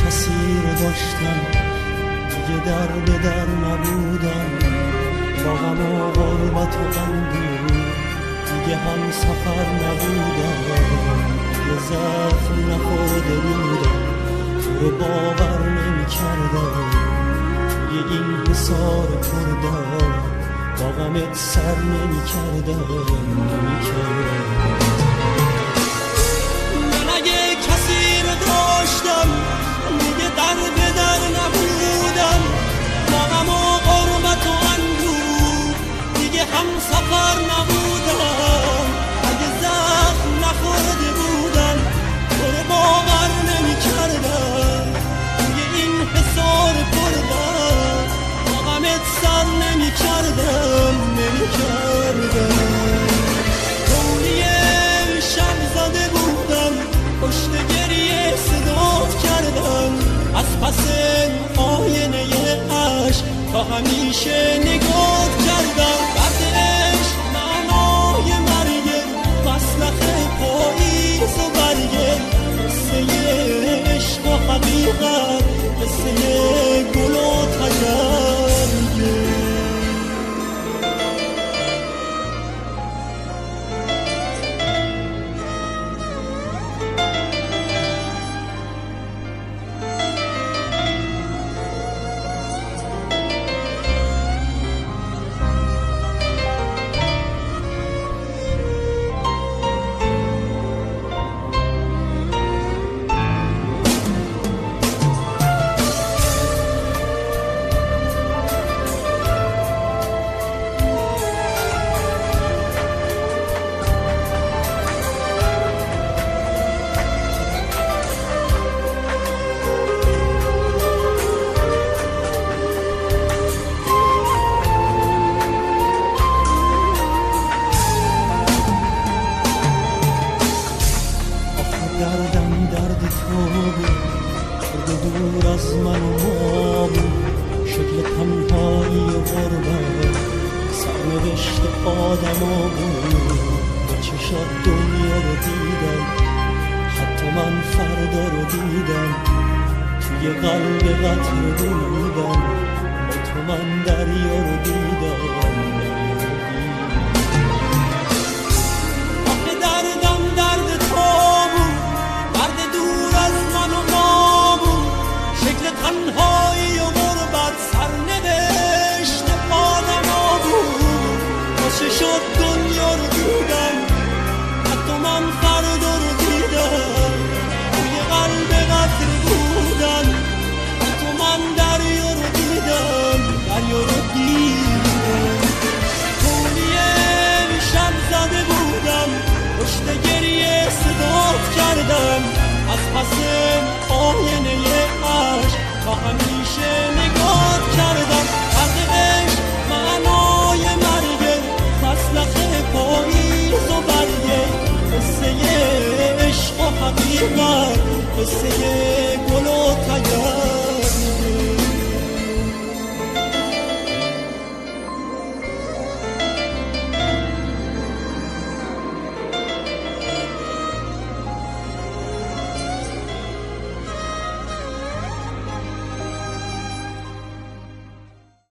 کسی رو داشتم دیگه در به در نبودم، با غم و غربت و اندوه دیگه هم سفر نبودم، دیگه زخم نخورده بودم، تو رو باور نمی کردم، توی این حصار پردم با غمت سر نمی کردم. من اگه کسی رو داشتم دیگه در به در نبودم، با غم و غربت و اندوه دیگه هم سفر نبودم، اگه زخم نخورده بودم تو رو باور نمی کردم، توی این حصار پردم با غمت سر نمی کردم. توی شب زده بودم پشت گریه صدات کردم، از پس آینه عشق تا همیشه نگات کردم. درد عشق معنای مرگه، مسلخ پاییز و برگه، قصه عشق و حقیقت، قصه گل و تجرگه. دردم درد تو بود، خورده دور از من و ما بود، شکل تنهایی و غربت سرنوشت آدما بود. با چشات دنیا رو دیدم، حتی من فردا رو دیدم، توی قلب قطر بودم، با تو من دریا رو دیدم. تنهایی